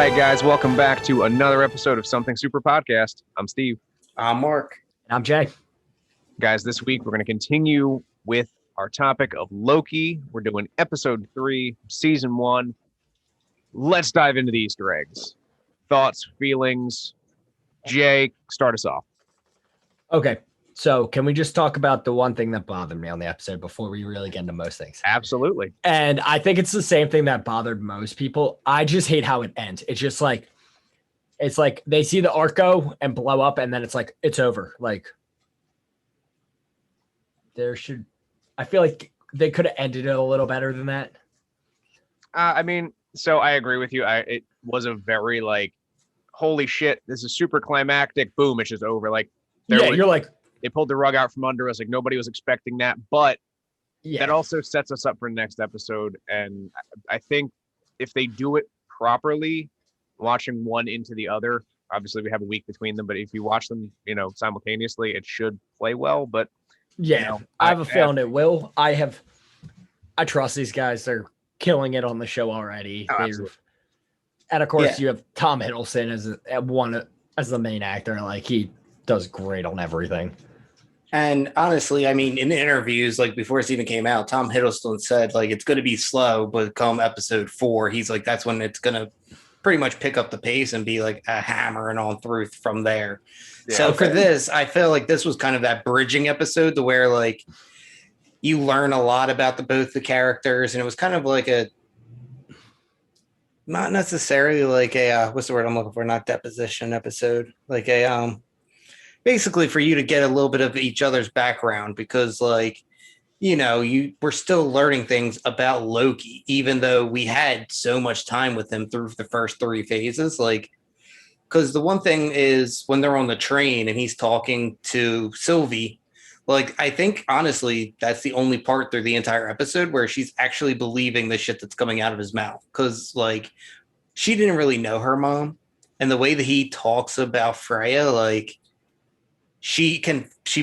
right, guys, welcome back to another episode of Something Super Podcast. I'm Steve. I'm Mark. And I'm Jay. Guys, this week we're going to continue with our topic of Loki. We're doing episode 3, season 1. Let's dive into the Easter eggs. Thoughts, feelings. Jay, start us off. Okay, so can we just talk about the one thing that bothered me on the episode before we really get into most things? Absolutely. And I think it's the same thing that bothered most people. I just hate how it ends. It's just like, it's like they see the arc go and blow up, and then it's like, it's over. Like, I feel like they could have ended it a little better than that. So I agree with you. It was a very holy shit, this is super climactic. Boom, it's just over. You're like, they pulled the rug out from under us. Like nobody was expecting that, but yeah, that also sets us up for the next episode. And I think if they do it properly, watching one into the other, obviously we have a week between them, but if you watch them, simultaneously, it should play well. But yeah, I have a feeling it will. I trust these guys. They're killing it on the show already. Absolutely. And of course, you have Tom Hiddleston as the main actor. Like, he does great on everything. And honestly, I mean, in the interviews, before this even came out, Tom Hiddleston said, it's going to be slow, but come episode 4, he's like, that's when it's going to pretty much pick up the pace and be like a hammer and on through from there. Yeah. So for this, I feel like this was kind of that bridging episode to where, you learn a lot about both the characters, and it was kind of like a, not necessarily what's the word I'm looking for? Not deposition episode. Basically for you to get a little bit of each other's background, because we're still learning things about Loki, even though we had so much time with him through the first 3 phases. Because the one thing is when they're on the train and he's talking to Sylvie, I think honestly, that's the only part through the entire episode where she's actually believing the shit that's coming out of his mouth. Cause she didn't really know her mom, and the way that he talks about Freya, she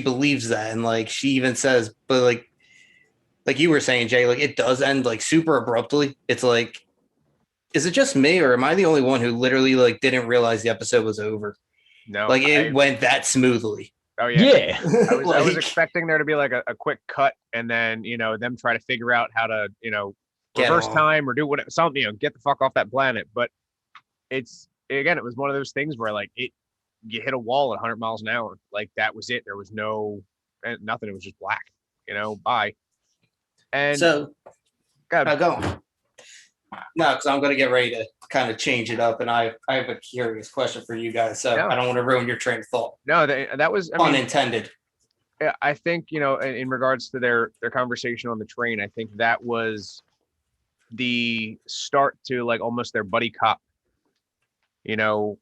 believes that. And she even says, but like you were saying, Jay, it does end super abruptly. It's is it just me, or am I the only one who literally didn't realize the episode was over? No, it went that smoothly. Oh yeah. I Yeah. was expecting there to be a quick cut, and then them try to figure out how to reverse time or do what something, get the fuck off that planet. But it was one of those things where you hit a wall at 100 miles an hour. That was it. There was nothing. It was just black. Bye. And so go. No, because I'm going to get ready to kind of change it up, and I have a curious question for you guys, so I don't want to ruin your train of thought. No, that was unintended. I think in regards to their conversation on the train, I think that was the start to almost their buddy cop. They want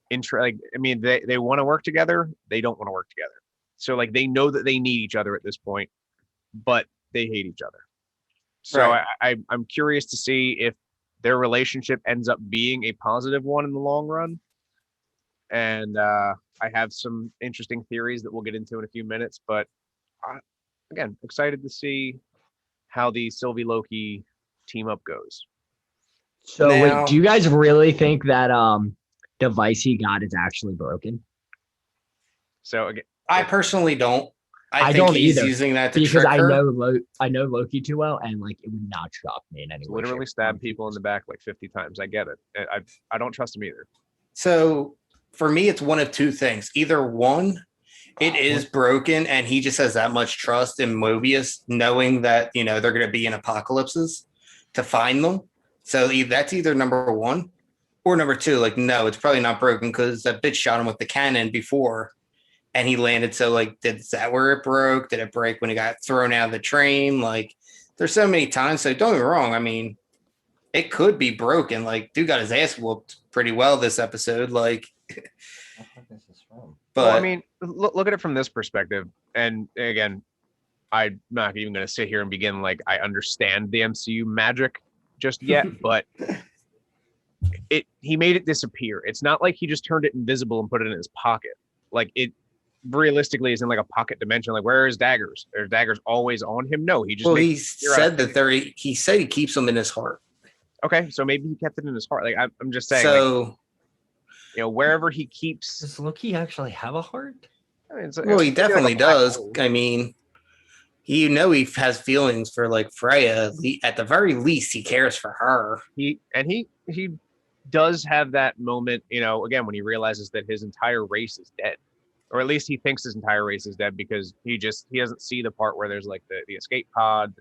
to work together. They don't want to work together. So they know that they need each other at this point, but they hate each other. So right. I'm curious to see if their relationship ends up being a positive one in the long run. And I have some interesting theories that we'll get into in a few minutes, but again, excited to see how the Sylvie Loki team up goes. So wait, do you guys really think that device he got is actually broken? So again, I personally don't. I think don't he's either, using that to because trick I her. I know Loki too well, and it would not shock me in any way. Literally stab people in the back 50 times. I get it. I don't trust him either. So for me, it's one of two things. Either one, it is broken, and he just has that much trust in Mobius, knowing that they're going to be in apocalypses to find them. So that's either number one, or number two. No, it's probably not broken because that bitch shot him with the cannon before. And he landed. So is that where it broke? Did it break when he got thrown out of the train? There's so many times. So don't get me wrong. I mean, it could be broken. Dude got his ass whooped pretty well this episode. But I mean, look at it from this perspective. And again, I'm not even going to sit here and begin I understand the MCU magic just yet, but he made it disappear. It's not like he just turned it invisible and put it in his pocket. It realistically is in a pocket dimension. Where are his daggers? Are daggers always on him? No, he just he said that he said he keeps them in his heart. Okay, so maybe he kept it in his heart. I'm just saying. So wherever he keeps. Does Loki actually have a heart? I mean, Well, he it's like a definitely black does. hole. I mean, he has feelings for like Freya. At the very least, he cares for her. He does have that moment, again, when he realizes that his entire race is dead, or at least he thinks his entire race is dead, because he doesn't see the part where there's like the escape pod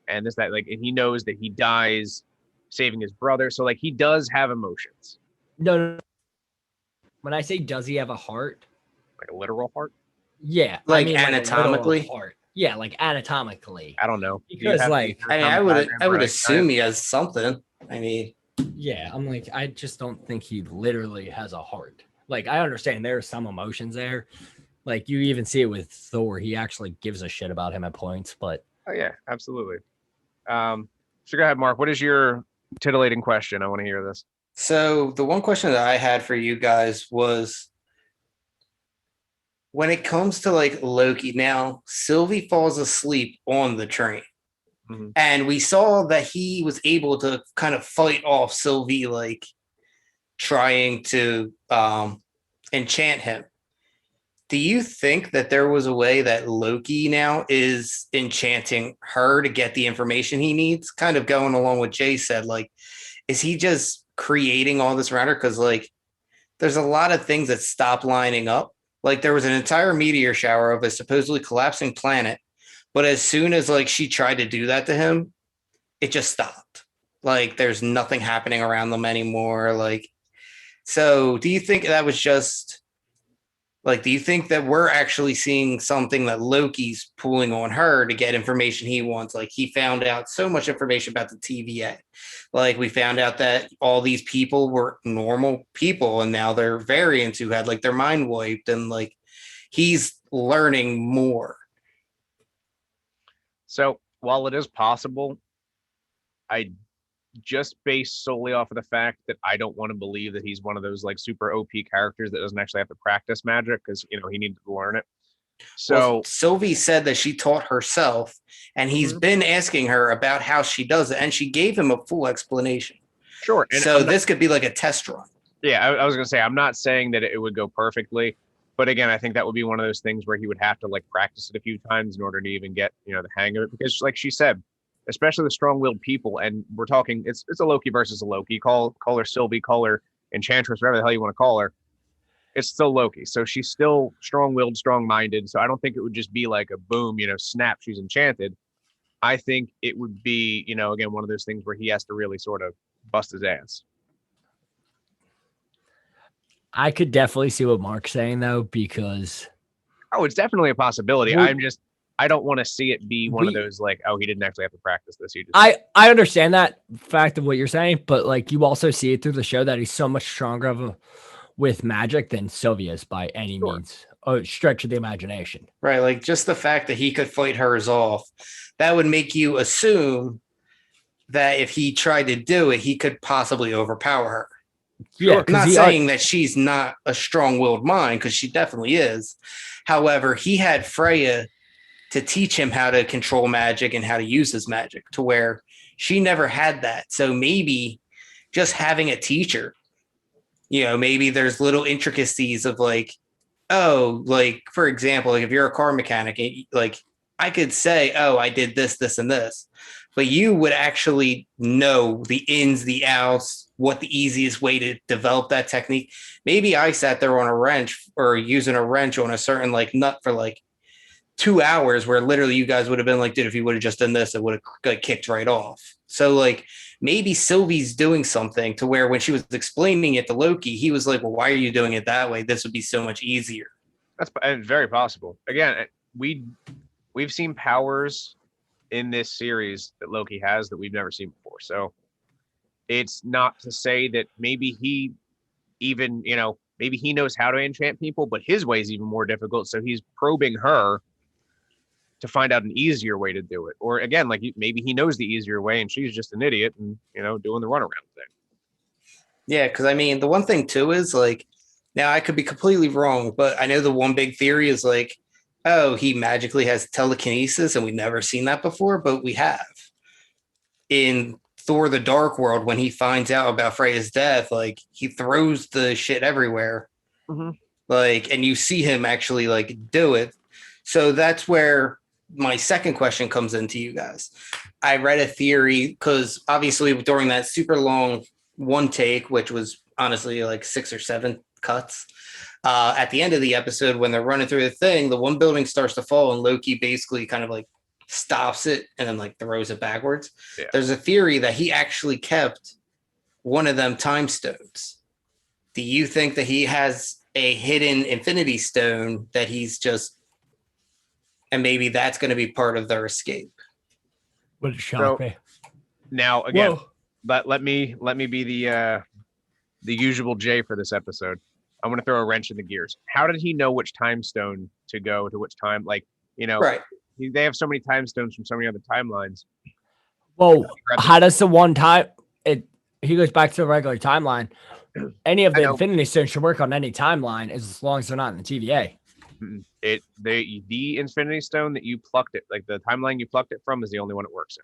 and this, that, like, and he knows that he dies saving his brother. So like he does have emotions, No. When I say does he have a heart? like a literal heart. Yeah. Like I mean, anatomically? Like a literal heart. Yeah, like anatomically. I don't know. Because like I mean, I would assume he has something. I mean, yeah, I'm like, I just don't think he literally has a heart. Like, I understand there are some emotions there. Like, you even see it with Thor. He actually gives a shit about him at points, but. Oh, yeah, absolutely. So go ahead, Mark. What is your titillating question? I want to hear this. So the one question that I had for you guys was, when it comes to like Loki, now Sylvie falls asleep on the train. Mm-hmm. And we saw that he was able to kind of fight off Sylvie, like trying to enchant him. Do you think that there was a way that Loki now is enchanting her to get the information he needs? Kind of going along with Jay said, like, is he just creating all this around her? Because like, there's a lot of things that stop lining up. Like there was an entire meteor shower of a supposedly collapsing planet. But as soon as like she tried to do that to him, it just stopped. Like there's nothing happening around them anymore. Like, so do you think that was just like, do you think that we're actually seeing something that Loki's pulling on her to get information he wants? Like he found out so much information about the TVA. Like we found out that all these people were normal people and now they're variants who had like their mind wiped, and like he's learning more. So while it is possible, I just based solely off of the fact that I don't want to believe that he's one of those like super OP characters that doesn't actually have to practice magic because he needed to learn it. So Sylvie said that she taught herself, and he's been asking her about how she does it, and she gave him a full explanation. Sure. And so this could be like a test run. Yeah, I was gonna say I'm not saying that it would go perfectly, but again, I think that would be one of those things where he would have to like practice it a few times in order to even get the hang of it. Because like she said, especially the strong-willed people, and we're talking, it's a Loki versus a Loki. Call her Sylvie, call her Enchantress, whatever the hell you want to call her. It's still Loki, so she's still strong-willed, strong-minded. So I don't think it would just be like a boom, snap, she's enchanted. I think it would be, again, one of those things where he has to really sort of bust his ass. I could definitely see what Mark's saying though, because it's definitely a possibility. I don't want to see it be one of those like, oh, he didn't actually have to practice this. I understand that fact of what you're saying, but like you also see it through the show that he's so much stronger with magic than Sylvia is by any means, or stretch of the imagination. Right, like just the fact that he could fight hers off, that would make you assume that if he tried to do it, he could possibly overpower her. Yeah, I'm not saying that she's not a strong-willed mind, because she definitely is. However, he had Freya to teach him how to control magic and how to use his magic, to where she never had that. So maybe just having a teacher, maybe there's little intricacies of like, oh, like, for example, like if you're a car mechanic, like I could say, oh, I did this, this, and this, but you would actually know the ins, the outs, what the easiest way to develop that technique. Maybe I sat there on a wrench or using a wrench on a certain like nut for like 2 hours, where literally you guys would have been like, dude, if you would have just done this, it would have kicked right off. So like maybe Sylvie's doing something to where when she was explaining it to Loki, he was like, well, why are you doing it that way? This would be so much easier. That's very possible. Again, we've seen powers in this series that Loki has that we've never seen before. So it's not to say that maybe he even, maybe he knows how to enchant people, but his way is even more difficult. So he's probing her to find out an easier way to do it. Or again, like maybe he knows the easier way and she's just an idiot and, doing the runaround thing. Yeah, because I mean, the one thing too is like, now I could be completely wrong, but I know the one big theory is like, oh, he magically has telekinesis and we've never seen that before, but we have. In Thor: The Dark World, when he finds out about Freya's death, like he throws the shit everywhere. Mhm. Like, and you see him actually like do it. So that's where my second question comes into you guys. I read a theory because obviously during that super long one take, which was honestly like 6 or 7 cuts, at the end of the episode, when they're running through the thing, the one building starts to fall and Loki basically kind of like stops it and then like throws it backwards. Yeah. There's a theory that he actually kept one of them time stones. Do you think that he has a hidden Infinity Stone that he's just, and maybe that's going to be part of their escape? Would shock So- me. Now again, Whoa. but let me be the usual J for this episode. I'm gonna throw a wrench in the gears. How did he know which time stone to go to which time? Like, Right. they have so many time stones from so many other timelines. Well, grab the- how does the one time he goes back to the regular timeline? Any of I the know. Infinity Stones should work on any timeline as long as they're not in the TVA. The Infinity Stone that you plucked it, like the timeline you plucked it from, is the only one it works in.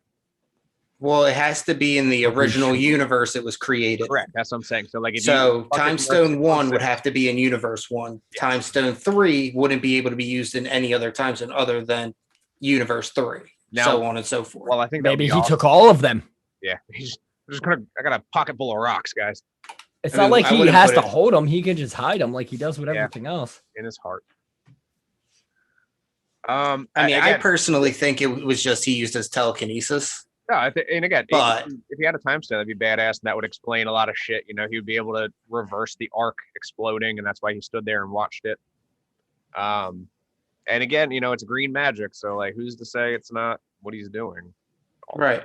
Well, it has to be in the Okay, original sure. universe it was created. Correct. That's what I'm saying. So like, if So you pluck it Time from Stone Earth 1 would 616, have to be in Universe 1. Yes. Time Stone 3 wouldn't be able to be used in any other time zone other than Universe 3. Now- so on and so forth. well, I think that would Maybe be he awesome. took all of them. Yeah, I got a pocket full of rocks, guys, It's I not mean, like I he wouldn't has put to it- hold them. He can just hide them like he does with Yeah. everything else. in his heart. I mean, I personally think it was just he used his telekinesis. No, and again, But- if he had a time stone, that'd be badass, and that would explain a lot of shit. He would be able to reverse the arc exploding, and that's why he stood there and watched it. And again, it's green magic, so like, who's to say it's not what he's doing? Right.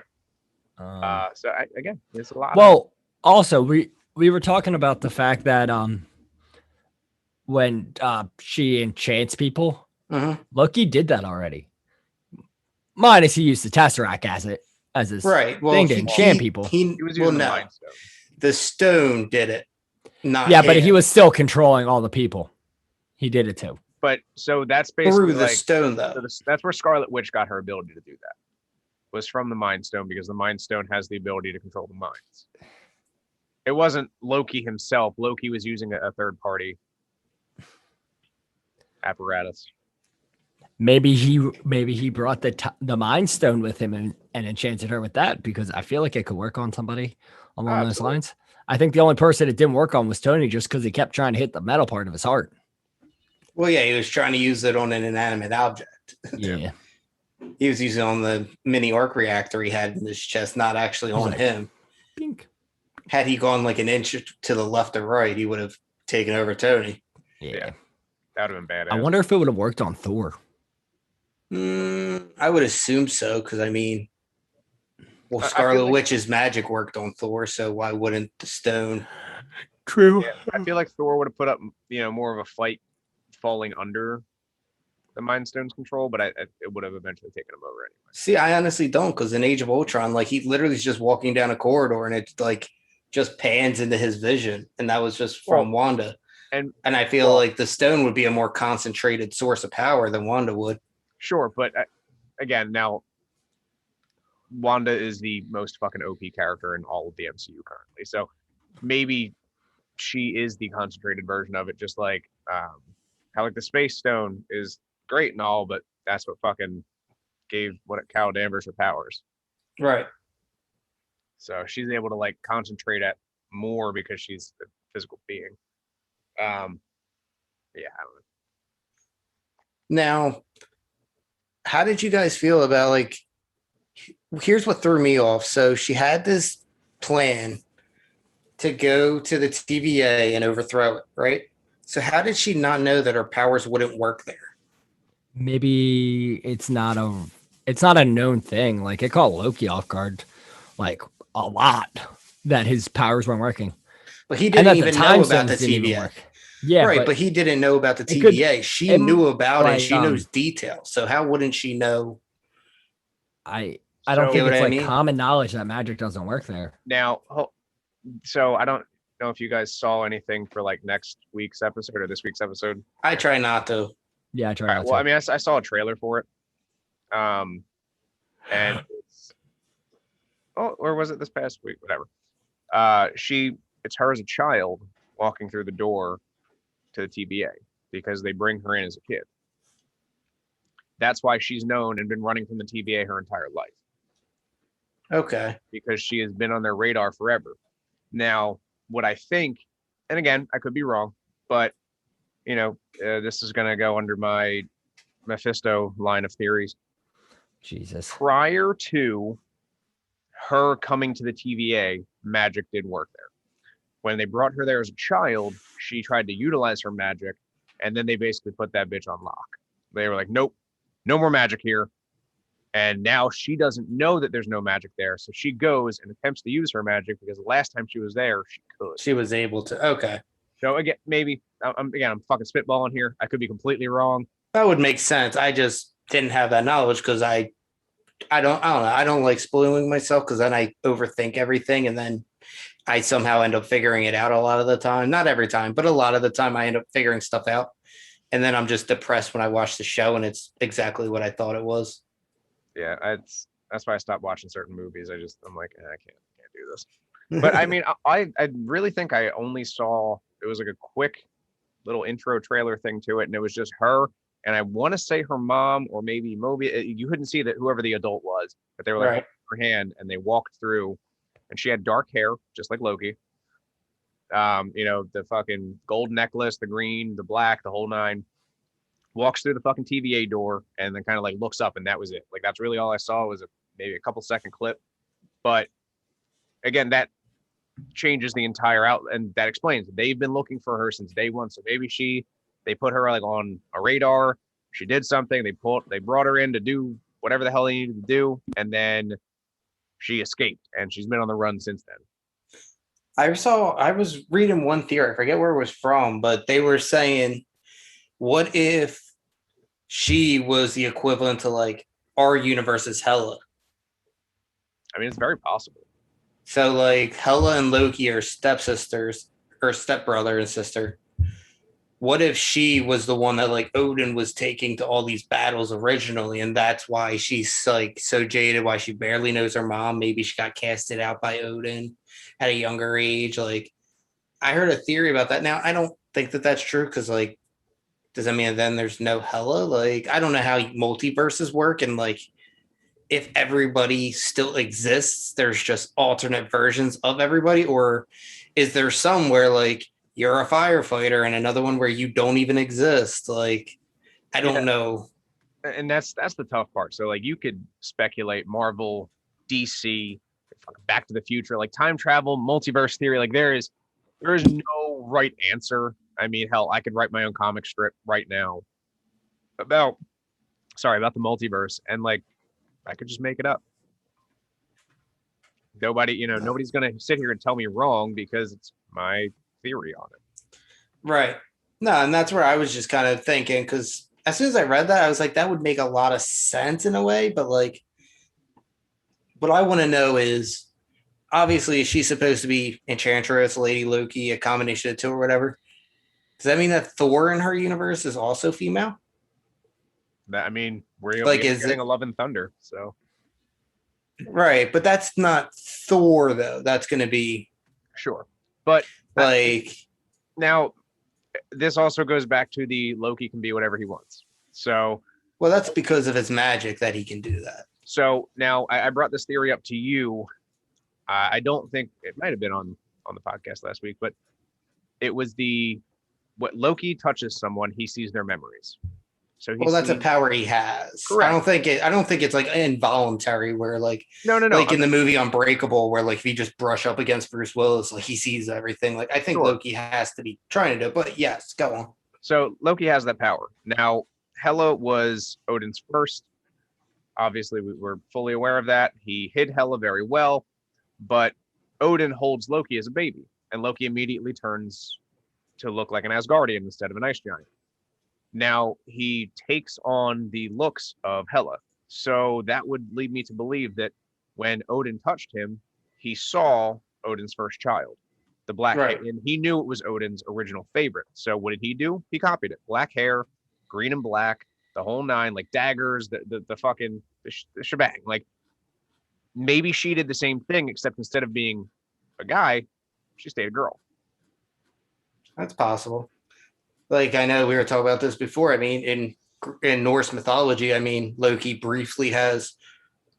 So again, there's a lot. Well, also we were talking about the fact that when she enchants people, Mhm. Loki did that already. Minus he used the Tesseract as his Right. Well, thing to enchant people. He was well, using the no. Mind Stone. The stone did it. Not Yeah, but him. he was still controlling all the people. He did it too. But so that's basically through the like, stone, though. so that's where Scarlet Witch got her ability to do that. Was from the Mind Stone, because the Mind Stone has the ability to control the minds. It wasn't Loki himself. Loki was using a third party apparatus. Maybe he brought the Mind Stone with him and enchanted her with that, because I feel like it could work on somebody along those Absolutely. lines. I think the only person it didn't work on was Tony, just because he kept trying to hit the metal part of his heart. Well, yeah, he was trying to use it on an inanimate object. Yeah. He was using it on the mini arc reactor he had in his chest, not actually He's on like- him. Pink. Had he gone like an inch to the left or right, he would have taken over Tony. Yeah. That would have been badass. I wonder if it would have worked on Thor. I would assume so, because I mean, well, I feel Scarlet like- Witch's magic worked on Thor, so why wouldn't the stone? True. Yeah, I feel like Thor would have put up, more of a fight falling under the Mind Stone's control, but it would have eventually taken him over anyway. See, I honestly don't, because in Age of Ultron, like he literally is just walking down a corridor and it like just pans into his vision, and that was just from Wanda. And I feel well- like the stone would be a more concentrated source of power than Wanda would. Sure, but again, now Wanda is the most fucking OP character in all of the MCU currently, so maybe she is the concentrated version of it, just like how like the Space Stone is great and all, but that's what fucking gave Cal Danvers her powers. Right. So she's able to like concentrate at more because she's a physical being. Yeah, I don't know. Now, how did you guys feel about like? Here's what threw me off. So she had this plan to go to the TVA and overthrow it, right? So how did she not know that her powers wouldn't work there? Maybe it's not a known thing. Like, it caught Loki off guard, like a lot, that his powers weren't working. But he And didn't that even know about the stones didn't even TVA. work. Yeah, Right, but he didn't know about the it could- TVA. She it- knew about like, it. She knows details. So how wouldn't she know? I don't So- think Get what it's I like mean? common knowledge that magic doesn't work there. Now, so I don't know if you guys saw anything for like next week's episode or this week's episode. I try not to. Yeah, I try All right, not well, to. I mean, I saw a trailer for it, and or was it this past week? Whatever. It's her as a child walking through the door to the TVA because they bring her in as a kid. That's why she's known and been running from the TVA her entire life. Okay. Because she has been on their radar forever. Now, what I think, and again, I could be wrong, but this is going to go under my Mephisto line of theories. Jesus. Prior to her coming to the TVA, magic did work there. When they brought her there as a child, she tried to utilize her magic, and then they basically put that bitch on lock. They were like, nope, no more magic here. And now she doesn't know that there's no magic there. So she goes and attempts to use her magic because the last time she was there, she could. She was able to. Okay. So again, maybe I'm fucking spitballing here. I could be completely wrong. That would make sense. I just didn't have that knowledge because I don't know. I don't like spoiling myself because then I overthink everything and then I somehow end up figuring it out a lot of the time. Not every time, but a lot of the time I end up figuring stuff out. And then I'm just depressed when I watch the show and it's exactly what I thought it was. Yeah, that's why I stopped watching certain movies. I'm like, I can't do this. But I mean, I really think I only saw, it was like a quick little intro trailer thing to it, and it was just her, and I want to say her mom or maybe Moby. You couldn't see that whoever the adult was, but they were like Right. her hand, and they walked through, and she had dark hair, just like Loki. The fucking gold necklace, the green, the black, the whole nine. Walks through the fucking TVA door and then kind of like looks up, and that was it. Like that's really all I saw was maybe a couple second clip. But again, that changes the entire out, and that explains they've been looking for her since day one. So maybe they put her like on a radar. She did something. They brought her in to do whatever the hell they needed to do, and then she escaped, and she's been on the run since then. I was reading one theory. I forget where it was from, but they were saying, what if she was the equivalent to like our universe's Hela? I mean, it's very possible. So like Hela and Loki are stepsisters or stepbrother and sister. What if she was the one that like Odin was taking to all these battles originally, and that's why she's like so jaded, why she barely knows her mom? Maybe she got casted out by Odin at a younger age. Like I heard a theory about that. Now I don't think that that's true because like, does that mean then there's no Hela? Like I don't know how multiverses work, and like if everybody still exists, there's just alternate versions of everybody, or is there some where like you're a firefighter and another one where you don't even exist? Like I don't know. And that's the tough part. So like you could speculate Marvel, DC, Back to the Future, like time travel, multiverse theory. Like there is no right answer. I mean, hell, I could write my own comic strip right now about the multiverse, and like I could just make it up. Nobody's gonna sit here and tell me wrong because it's my theory on it. Right. No, and that's where I was just kind of thinking, because as soon as I read that, I was like, that would make a lot of sense in a way. But like, what I want to know is, obviously, she's supposed to be Enchantress, Lady Loki, a combination of two or whatever. Does that mean that Thor in her universe is also female? I mean, we're Like, getting a Love and Thunder, so right, but that's not Thor though. That's going to be sure. But like now, this also goes back to the Loki can be whatever he wants. So, well, that's because of his magic that he can do that. So now I brought this theory up to you. I don't think it might have been on the podcast last week, but it was what Loki touches someone, he sees their memories. So that's a power he has. Correct. I don't think it's like involuntary where like no. Like in the movie Unbreakable, where like if you just brush up against Bruce Willis, like he sees everything. Like I think sure. Loki has to be trying to do it, but yes, go on. So Loki has that power. Now, Hela was Odin's first. Obviously, we're fully aware of that. He hid Hela very well, but Odin holds Loki as a baby, and Loki immediately turns to look like an Asgardian instead of an ice giant. Now he takes on the looks of Hela. So that would lead me to believe that when Odin touched him, he saw Odin's first child, the black hair, and he knew it was Odin's original favorite. So what did he do? He copied it. Black hair, green and black, the whole nine, like daggers, the fucking the shebang. Like maybe she did the same thing, except instead of being a guy, she stayed a girl. That's possible. Like, I know we were talking about this before. I mean, in Norse mythology, I mean, Loki briefly has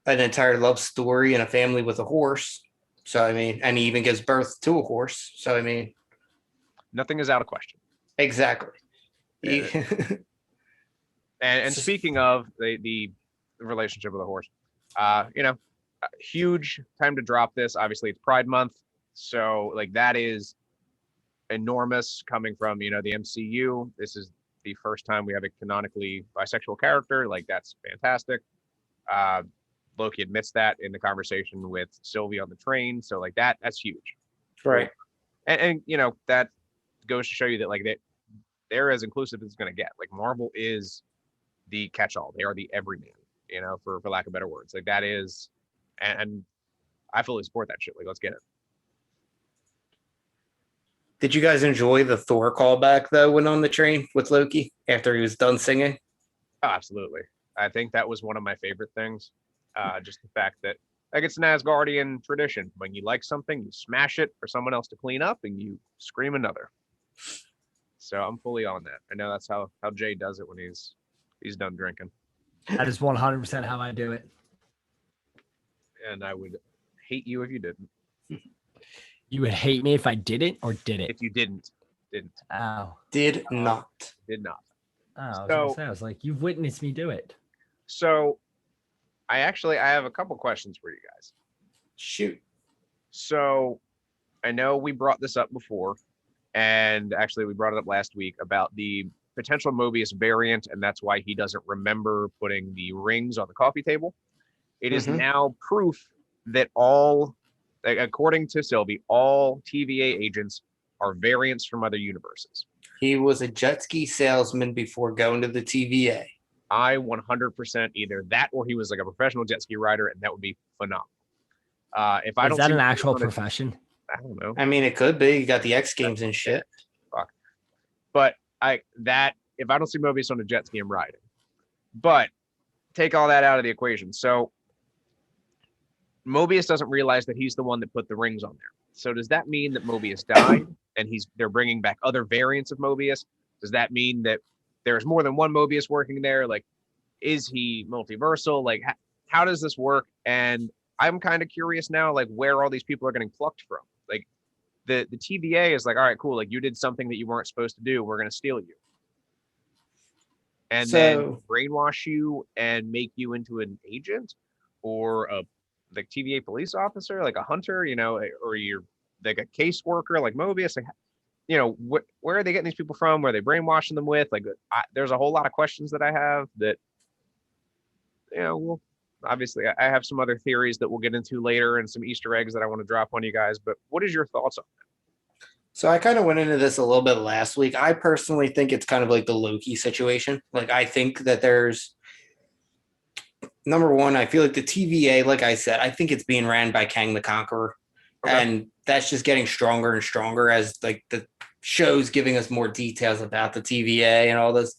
an entire love story and a family with a horse. So I mean, and he even gives birth to a horse. So I mean, Nothing is out of question. exactly. Yeah. And speaking of the relationship with a horse, huge time to drop this. Obviously, it's Pride Month, so like that is enormous coming from the MCU. This is the first time we have a canonically bisexual character. Like that's fantastic. Loki admits that in the conversation with Sylvie on the train. So like that's huge. Right. And that goes to show you that like they're as inclusive as it's going to get. Like Marvel is the catch-all. They are the everyman, for lack of better words. Like that is, and I fully support that shit. Like let's get it. Did you guys enjoy the Thor callback though when on the train with Loki after he was done singing? Oh, absolutely. I think that was one of my favorite things. Just the fact that like it's an Asgardian tradition. When you like something, you smash it for someone else to clean up and you scream another. So I'm fully on that. I know that's how Jay does it when he's done drinking. That is 100% how I do it. And I would hate you if you didn't. You would hate me if I didn't or did it? If you didn't. Oh. Did not. Did not. Oh, I was like, you've witnessed me do it. So I have a couple questions for you guys. Shoot. So I know we brought this up before, and actually we brought it up last week about the potential Mobius variant, and that's why he doesn't remember putting the rings on the coffee table. It is now proof that according to Sylvie, all TVA agents are variants from other universes. He was a jet ski salesman before going to the TVA. I 100% either that or he was like a professional jet ski rider, and that would be phenomenal. Is that an actual profession? I don't know. I mean, it could be. You got the X Games and shit. Fuck. But if I don't see Mobius on a jet ski, I'm riding. But take all that out of the equation. So Mobius doesn't realize that he's the one that put the rings on there. So does that mean that Mobius died and they're bringing back other variants of Mobius? Does that mean that there's more than one Mobius working there? Like, is he multiversal? Like, how does this work? And I'm kind of curious now, like where all these people are getting plucked from. Like the TVA is like, all right, cool. Like you did something that you weren't supposed to do. We're going to steal you. And then brainwash you and make you into an agent or a like TVA police officer, like a hunter, or you're like a caseworker, like Mobius. Like, where are they getting these people from? Where are they brainwashing them with? Like, there's a whole lot of questions that I have that, well, obviously I have some other theories that we'll get into later and some Easter eggs that I want to drop on you guys. But what is your thoughts on that? So I kind of went into this a little bit last week. I personally think it's kind of like the Loki situation. Like, I think that there's, number one, I feel like the TVA, like I said, I think it's being ran by Kang the Conqueror. Okay. And that's just getting stronger and stronger as like the show's giving us more details about the TVA and all this.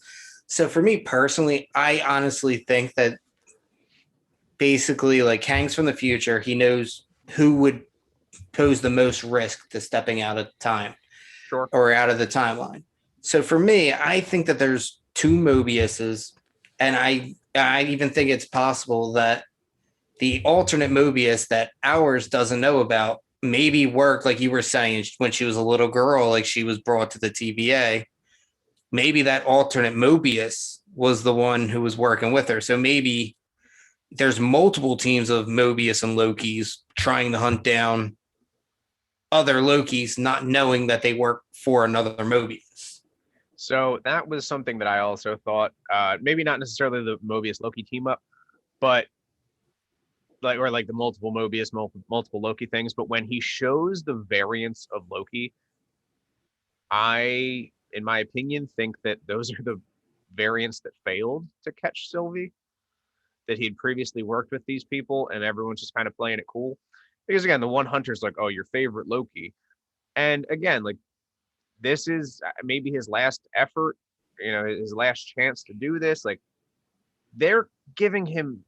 So for me personally, I honestly think that basically like Kang's from the future. He knows who would pose the most risk to stepping out of time or out of the timeline. So for me, I think that there's two Mobiuses, and I even think it's possible that the alternate Mobius that ours doesn't know about maybe worked, like you were saying, when she was a little girl, like she was brought to the TVA. Maybe that alternate Mobius was the one who was working with her. So maybe there's multiple teams of Mobius and Lokis trying to hunt down other Lokis, not knowing that they work for another Mobius. So that was something that I also thought, maybe not necessarily the Mobius Loki team up, but like the multiple Mobius, multiple Loki things. But when he shows the variants of Loki, I, in my opinion, think that those are the variants that failed to catch Sylvie, that he'd previously worked with these people and everyone's just kind of playing it cool. Because again, the one hunter's like, oh, your favorite Loki. And again, like this is maybe his last effort, his last chance to do this. Like they're giving him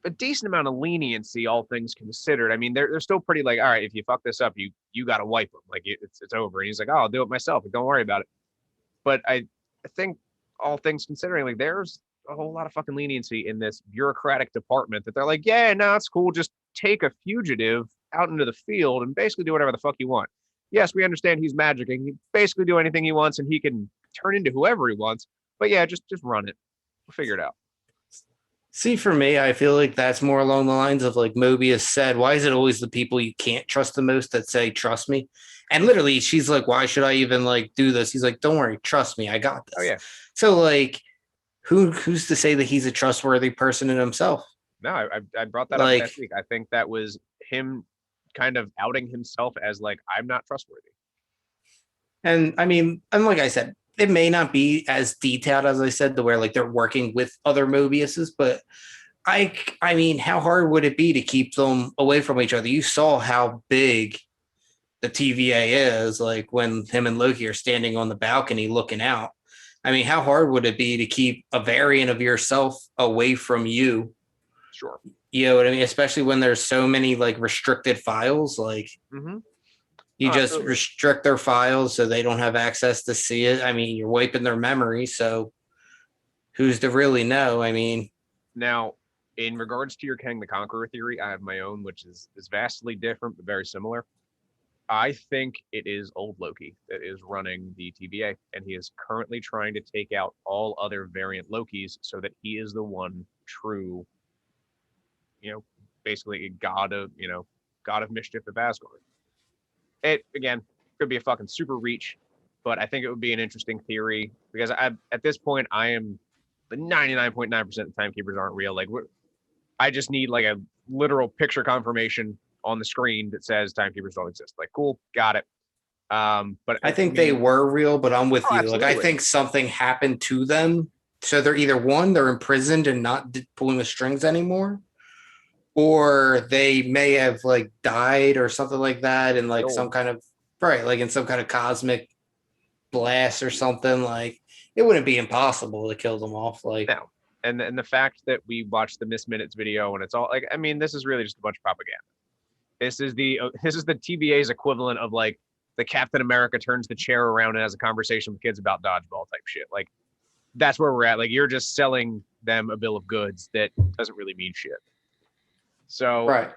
a decent amount of leniency, all things considered. I mean, they're still pretty like, all right, if you fuck this up, you got to wipe them. Like it's over. And he's like, oh, I'll do it myself. Don't worry about it. But I think all things considering, like there's a whole lot of fucking leniency in this bureaucratic department that they're like, yeah, no, it's cool. Just take a fugitive out into the field and basically do whatever the fuck you want. Yes, we understand he's magic and he can basically do anything he wants and he can turn into whoever he wants. But yeah, just run it. We'll figure it out. See, for me, I feel like that's more along the lines of like Mobius said, why is it always the people you can't trust the most that say, trust me? And literally, she's like, why should I even like do this? He's like, don't worry, trust me, I got this. Oh, yeah. So like, who's to say that he's a trustworthy person in himself? No, I brought that up last week. I think that was him kind of outing himself as like, I'm not trustworthy. And I mean, and like I said, it may not be as detailed as I said, to where like they're working with other Mobiuses, but I mean, how hard would it be to keep them away from each other? You saw how big the TVA is, like when him and Loki are standing on the balcony looking out. I mean, how hard would it be to keep a variant of yourself away from you? Sure. You know what I mean? Especially when there's so many like restricted files, like you just absolutely restrict their files so they don't have access to see it. I mean, you're wiping their memory. So who's to really know? I mean, now in regards to your Kang the Conqueror theory, I have my own, which is vastly different, but very similar. I think it is old Loki that is running the TVA, and he is currently trying to take out all other variant Lokis so that he is the one true, basically a god of mischief of Asgard. It, again, could be a fucking super reach, but I think it would be an interesting theory because at this point, I am the 99.9% of the timekeepers aren't real. Like, I just need like a literal picture confirmation on the screen that says timekeepers don't exist. Like, cool, got it. But I think they were real, but I'm with you. Absolutely. Like, I think something happened to them. So they're either one, they're imprisoned and not pulling the strings anymore, or they may have like died or something like that in like some kind of like in some kind of cosmic blast or something. Like, it wouldn't be impossible to kill them off. Like, no. And the fact that we watched the Miss Minutes video and it's all like, I mean, this is really just a bunch of propaganda. This is the TVA's equivalent of like the Captain America turns the chair around and has a conversation with kids about dodgeball type shit. Like, that's where we're at. Like, you're just selling them a bill of goods that doesn't really mean shit. So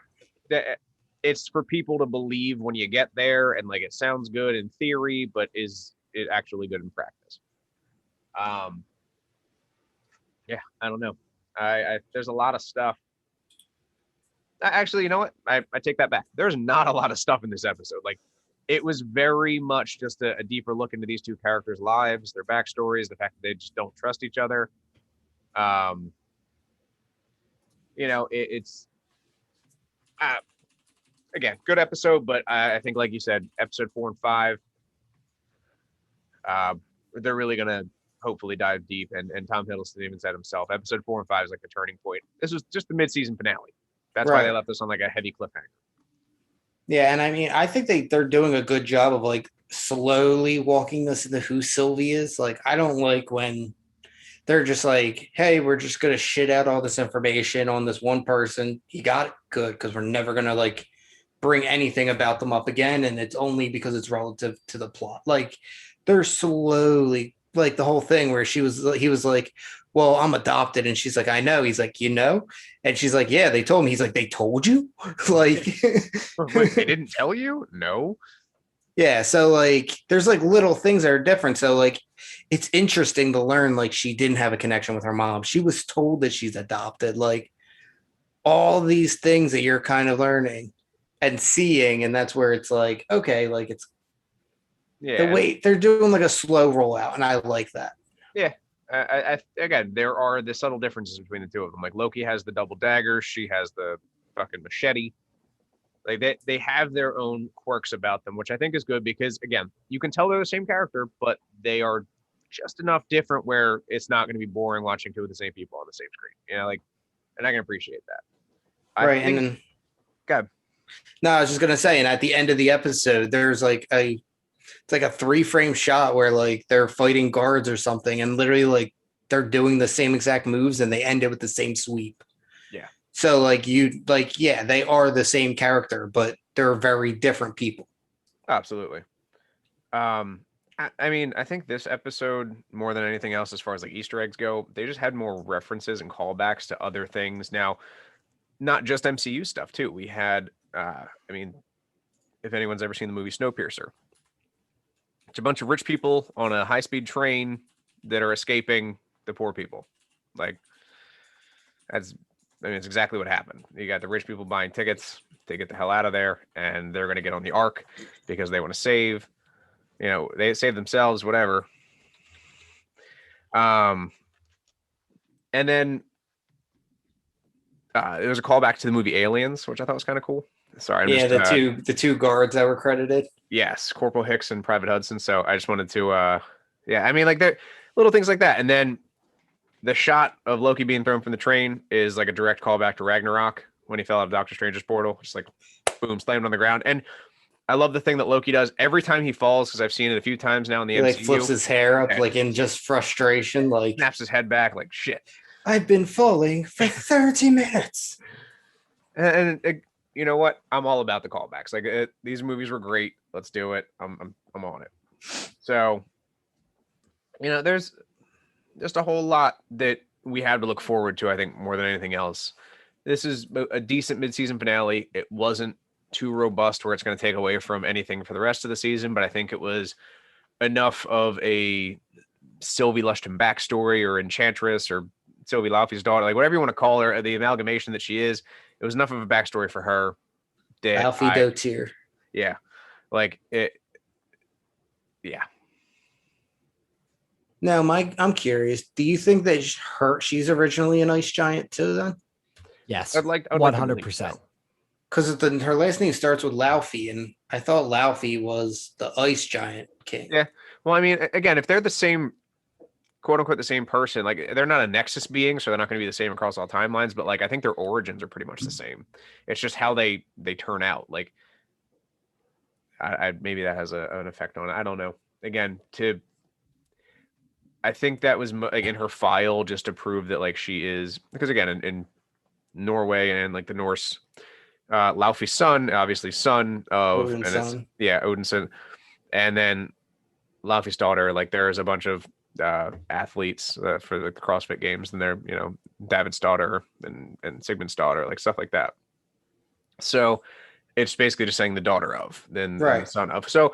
it's for people to believe when you get there, and like it sounds good in theory, but is it actually good in practice? Yeah, I don't know. I there's a lot of stuff. Actually, you know what? I take that back. There's not a lot of stuff in this episode. Like, it was very much just a deeper look into these two characters' lives, their backstories, the fact that they just don't trust each other. It's again, good episode, but I think, like you said, episode 4 and 5, they're really gonna hopefully dive deep. And Tom Hiddleston even said himself, episode 4 and 5 is like the turning point. This was just the mid-season finale. That's why they left us on like a heavy cliffhanger. Yeah, and I mean, I think they're doing a good job of like slowly walking us into who Sylvie is. Like, I don't like when they're just like, hey, we're just going to shit out all this information on this one person. You got it? Good, because we're never going to like bring anything about them up again. And it's only because it's relative to the plot. Like, they're slowly, like the whole thing where he was like, well, I'm adopted. And she's like, I know. He's like, you know? And she's like, yeah, they told me. He's like, they told you? Like, wait, they didn't tell you? No. Yeah. So like, there's like little things that are different. So like, it's interesting to learn, like, she didn't have a connection with her mom. She was told that she's adopted. Like, all these things that you're kind of learning and seeing. And that's where it's like, okay, like it's the way they're doing like a slow rollout. And I like that. Yeah. Again, there are the subtle differences between the two of them. Like, Loki has the double dagger. She has the fucking machete. Like, they have their own quirks about them, which I think is good because, again, you can tell they're the same character, but they are just enough different where it's not going to be boring watching two of the same people on the same screen. And I can appreciate that. And then, God. No, I was just gonna say, and at the end of the episode, there's like it's like a 3-frame shot where like they're fighting guards or something, and literally like they're doing the same exact moves, and they end it with the same sweep. Yeah. So like yeah, they are the same character, but they're very different people. Absolutely. I mean, I think this episode, more than anything else, as far as like Easter eggs go, they just had more references and callbacks to other things. Now, not just MCU stuff too. We had, I mean, if anyone's ever seen the movie Snowpiercer, it's a bunch of rich people on a high-speed train that are escaping the poor people. Like, that's, I mean, it's exactly what happened. You got the rich people buying tickets to get the hell out of there, and they're going to get on the Ark because they want to save. They save themselves, whatever. And then there was a callback to the movie Aliens, which I thought was kind of cool. Sorry, the two guards that were credited. Yes, Corporal Hicks and Private Hudson. So I just wanted to, I mean, like there little things like that. And then the shot of Loki being thrown from the train is like a direct callback to Ragnarok when he fell out of Doctor Strange's portal, just like boom, slammed on the ground. And I love the thing that Loki does every time he falls, because I've seen it a few times now in the MCU. Like flips his hair up, like in just frustration, like snaps his head back, like shit. I've been falling for 30 minutes. And you know what? I'm all about the callbacks. Like these movies were great. Let's do it. I'm on it. So, there's just a whole lot that we had to look forward to. I think more than anything else, this is a decent mid-season finale. It wasn't too robust where it's going to take away from anything for the rest of the season, but I think it was enough of a Sylvie Lushton backstory or Enchantress or Sylvie Laufey's daughter, like whatever you want to call her, the amalgamation that she is. It was enough of a backstory for her. Laufey Dotier. Yeah. Like it. Yeah. Now, Mike, I'm curious. Do you think that she's originally an ice giant too then? Yes. I'd 100%. Because her last name starts with Laufey, and I thought Laufey was the ice giant king. Yeah. Well, I mean, again, if they're the same, quote unquote, the same person, like they're not a Nexus being, so they're not going to be the same across all timelines, but like I think their origins are pretty much the same. It's just how they turn out. Like I maybe that has an effect on it. I don't know. Again, I think that was like in her file just to prove that like she is, because again, in Norway and like the Norse, Laufey's son, obviously son of Odin's son, and then Laufey's daughter. Like there's a bunch of athletes for the CrossFit Games, and they're David's daughter and Sigmund's daughter, like stuff like that. So it's basically just saying the daughter of, then the son of. So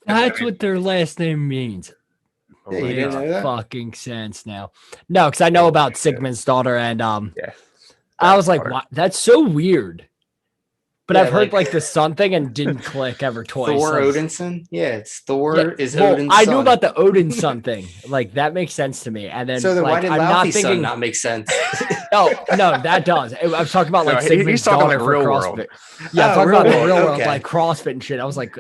that's what their last name means. Yeah, you didn't know that? Fucking sense now. No, because I know about Sigmund's daughter, and I was like, "What? That's so weird." But I've heard like the son thing and didn't click ever twice. Thor Odinson? Yeah, it's Thor is Odin's I son. knew about the Odin son thing. Like that makes sense to me. And then why did Laufey's son not make sense? no, that does. I was talking about like Sigmund's talking daughter like for real CrossFit. world. Yeah, I'm talking about the real world, okay. like CrossFit and shit. I was like,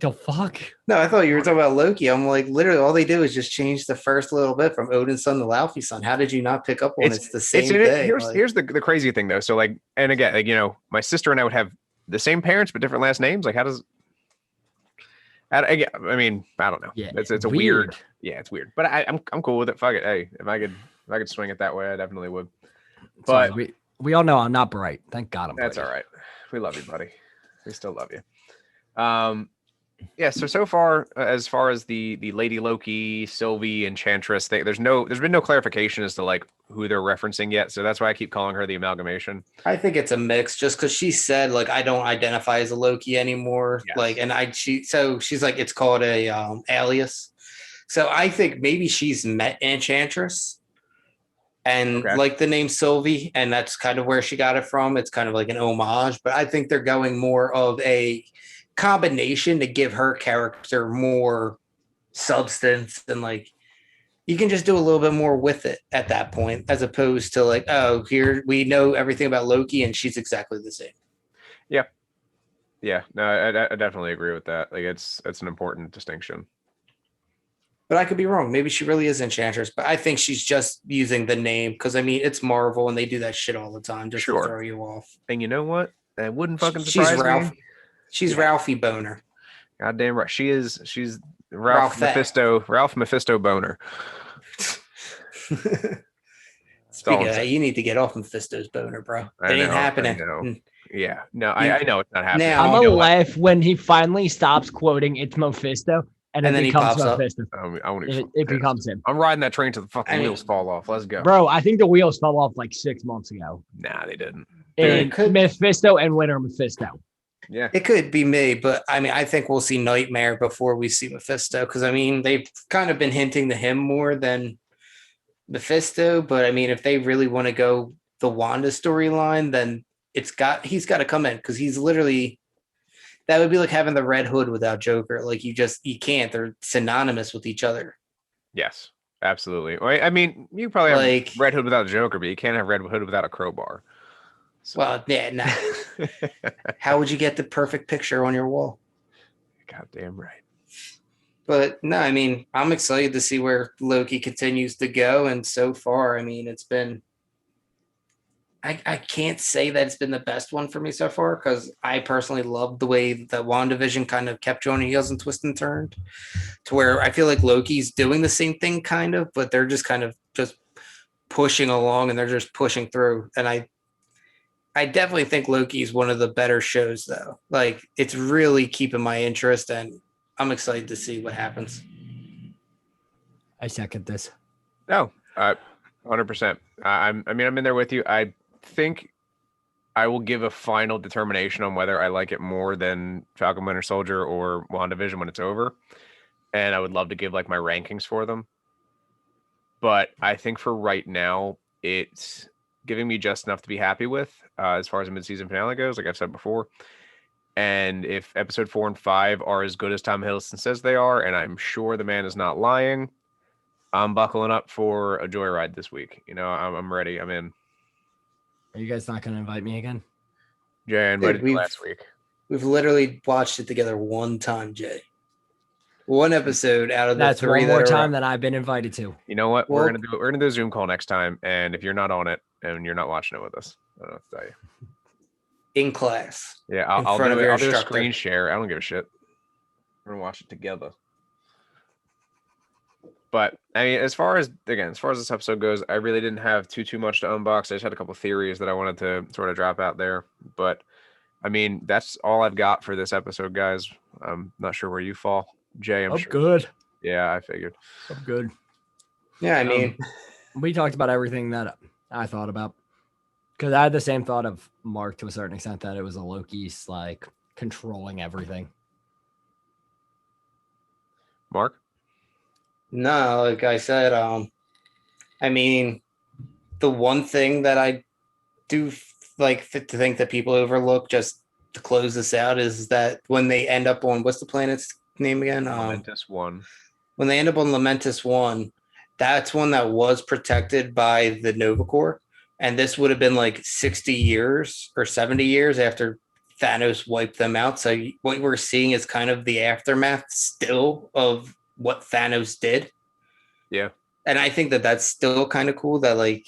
the fuck? No, I thought you were talking about Loki. I'm like, literally, all they do is just change the first little bit from Odin's son to Laufey's son. How did you not pick up on it's the same thing? Here's the crazy thing though. So like, and again, like my sister and I would have the same parents but different last names. Like, how does? I mean, I don't know. Yeah, it's a weird. Yeah, it's weird. But I'm cool with it. Fuck it. Hey, if I could swing it that way, I definitely would. But we all know I'm not bright. Thank God I'm. That's all right. We love you, buddy. We still love you. Yeah, so far as far as the Lady Loki, Sylvie, Enchantress thing, there's been no clarification as to like who they're referencing yet. So that's why I keep calling her the amalgamation. I think it's a mix, just because she said like I don't identify as a Loki anymore. Yes. Like, and she's like it's called a alias. So I think maybe she's met Enchantress and like the name Sylvie, and that's kind of where she got it from. It's kind of like an homage, but I think they're going more of a combination to give her character more substance, and like you can just do a little bit more with it at that point, as opposed to like, oh, here we know everything about Loki and she's exactly the same. Yeah, no, I definitely agree with that. Like it's an important distinction. But I could be wrong. Maybe she really is Enchantress, but I think she's just using the name because I mean it's Marvel and they do that shit all the time just to throw you off. And you know what? That wouldn't fucking surprise me. She's Ralphie Boner. Goddamn right. She's Ralph Mephisto. Ralph Mephisto Boner. Speaking of that, you need to get off Mephisto's boner, bro. It ain't happening. I know. Yeah, no, I know it's not happening. Now- I'm gonna laugh when he finally stops quoting "It's Mephisto" and then it he becomes pops up. Mephisto. It becomes him. I'm riding that train till the fucking wheels fall off. Let's go, bro. I think the wheels fell off like 6 months ago. Nah, they didn't. And Mephisto and Winter Mephisto. Yeah, It could be me, but I mean, I think we'll see Nightmare before we see Mephisto because I mean, they've kind of been hinting to him more than Mephisto. But I mean, if they really want to go the Wanda storyline, then he's got to come in because he's literally that would be like having the Red Hood without Joker. Like you can't. They're synonymous with each other. yes, absolutely. I mean, you probably have Red Hood without a Joker, but you can't have Red Hood without a crowbar. So. Well, yeah, nah. How would you get the perfect picture on your wall? Goddamn right. But no, I mean, I'm excited to see where Loki continues to go. And so far, I mean, it's been, I can't say that it's been the best one for me so far because I personally love the way that WandaVision kind of kept going heels and twist and turned to where I feel like Loki's doing the same thing kind of, but they're just kind of just pushing along and they're just pushing through. And I definitely think Loki is one of the better shows, though. Like, it's really keeping my interest, and I'm excited to see what happens. I second this. No, 100%. I'm in there with you. I think I will give a final determination on whether I like it more than Falcon Winter Soldier or WandaVision when it's over. And I would love to give like my rankings for them. But I think for right now, it's giving me just enough to be happy with as far as the mid-season finale goes, like I've said before. And if episode 4 and 5 are as good as Tom Hiddleston says they are, and I'm sure the man is not lying, I'm buckling up for a joyride this week. You know, I'm ready. I'm in. Are you guys not going to invite me again? Jay, I invited you last week. We've literally watched it together one time, Jay. One episode out of the three. That's one more time that I've been invited to. You know what? We're gonna do a Zoom call next time, and if you're not on it and you're not watching it with us, I don't know what to tell you. In class. Yeah, I'll do a screen share. I don't give a shit. We're gonna watch it together. But I mean, as far as this episode goes, I really didn't have too much to unbox. I just had a couple theories that I wanted to sort of drop out there. But I mean, that's all I've got for this episode, guys. I'm not sure where you fall. Jay, I'm sure. Good. Yeah, I figured. I'm good. Yeah, I mean, we talked about everything that I thought about because I had the same thought of Mark to a certain extent that it was a Loki's like controlling everything. Mark? No, like I said, I mean, the one thing that I do like to think that people overlook just to close this out is that when they end up on what's the planet's name again? Lamentus 1. When they end up on Lamentus 1, that's one that was protected by the Nova Corps. And this would have been like 60 years or 70 years after Thanos wiped them out. So what we're seeing is kind of the aftermath still of what Thanos did. Yeah. And I think that that's still kind of cool that like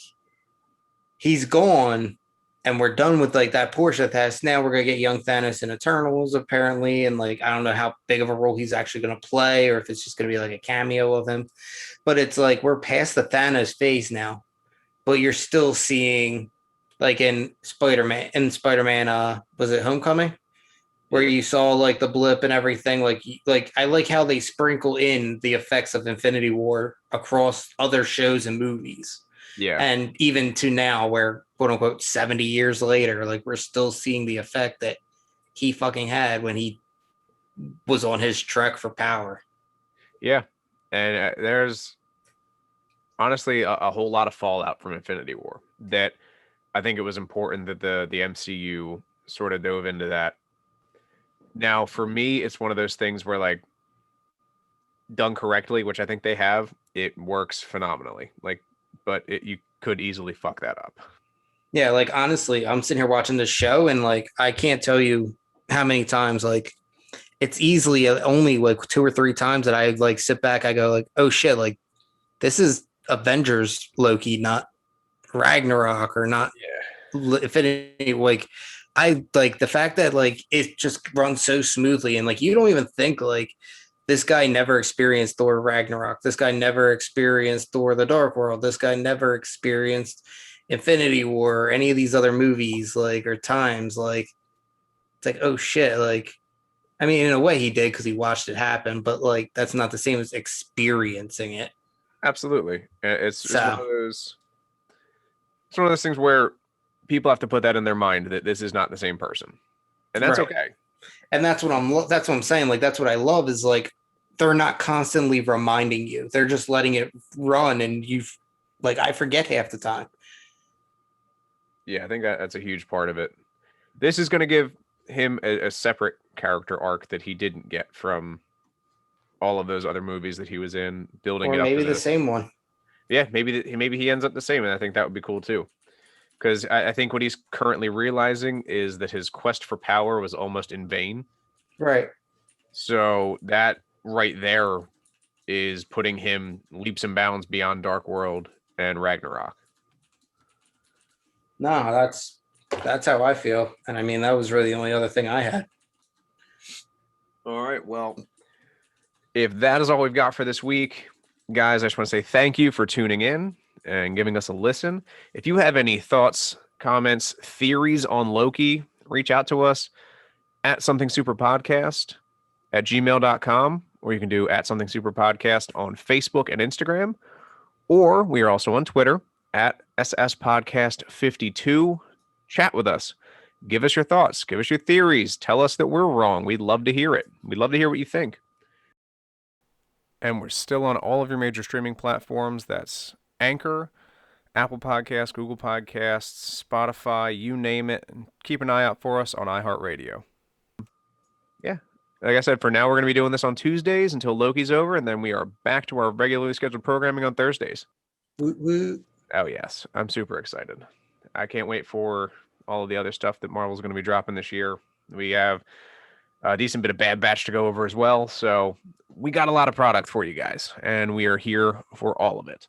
he's gone and we're done with like that portion of Thanos. Now we're going to get young Thanos in Eternals apparently. And like, I don't know how big of a role he's actually going to play or if it's just going to be like a cameo of him, but it's like, we're past the Thanos phase now, but you're still seeing like in Spider-Man, was it Homecoming? Where you saw like the blip and everything, like I like how they sprinkle in the effects of Infinity War across other shows and movies. Yeah. And even to now where quote unquote 70 years later, like we're still seeing the effect that he fucking had when he was on his trek for power. Yeah. And there's honestly a whole lot of fallout from Infinity War that I think it was important that the MCU sort of dove into that. Now, for me, it's one of those things where, like, done correctly, which I think they have, it works phenomenally. Like, but you could easily fuck that up. Yeah, like, honestly, I'm sitting here watching this show, and, like, I can't tell you how many times, like, it's easily only, like, 2 or 3 times that I, like, sit back, I go, like, oh, shit, like, this is Avengers Loki, not Ragnarok or not Infinity, like, I like the fact that like it just runs so smoothly and like you don't even think like this guy never experienced Thor Ragnarok. This guy never experienced Thor the Dark World. This guy never experienced Infinity War or any of these other movies, like, or times. Like, it's like, oh shit. Like, I mean, in a way he did because he watched it happen, but like, that's not the same as experiencing it. Absolutely. It's one of So, those. It's one of those things where people have to put that in their mind that this is not the same person, and that's Right. okay. And that's what I'm saying. Like, that's what I love is like, they're not constantly reminding you. They're just letting it run. And I forget half the time. Yeah, I think that's a huge part of it. This is going to give him a separate character arc that he didn't get from all of those other movies that he was in, building Or it up. maybe to the this. same one. Yeah, maybe he ends up the same, and I think that would be cool too. Because I think what he's currently realizing is that his quest for power was almost in vain. Right. So that right there is putting him leaps and bounds beyond Dark World and Ragnarok. No, that's how I feel. And I mean, that was really the only other thing I had. All right. Well, if that is all we've got for this week, guys, I just want to say thank you for tuning in and giving us a listen. If you have any thoughts, comments, theories on Loki, reach out to us at Something Super Podcast at gmail.com, or you can do at Something Super Podcast on Facebook and Instagram, or we are also on Twitter at SS Podcast 52. Chat with us. Give us your thoughts. Give us your theories. Tell us that we're wrong. We'd love to hear it. We'd love to hear what you think. And we're still on all of your major streaming platforms. That's Anchor, Apple Podcasts, Google Podcasts, Spotify, you name it. And keep an eye out for us on iHeartRadio. Yeah. Like I said, for now, we're going to be doing this on Tuesdays until Loki's over, and then we are back to our regularly scheduled programming on Thursdays. Woot woot. Oh, yes. I'm super excited. I can't wait for all of the other stuff that Marvel's going to be dropping this year. We have a decent bit of Bad Batch to go over as well. So we got a lot of product for you guys, and we are here for all of it.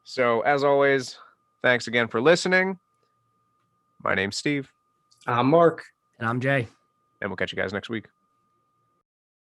So as always, thanks again for listening. My name's Steve. I'm Mark. And I'm Jay. And we'll catch you guys next week.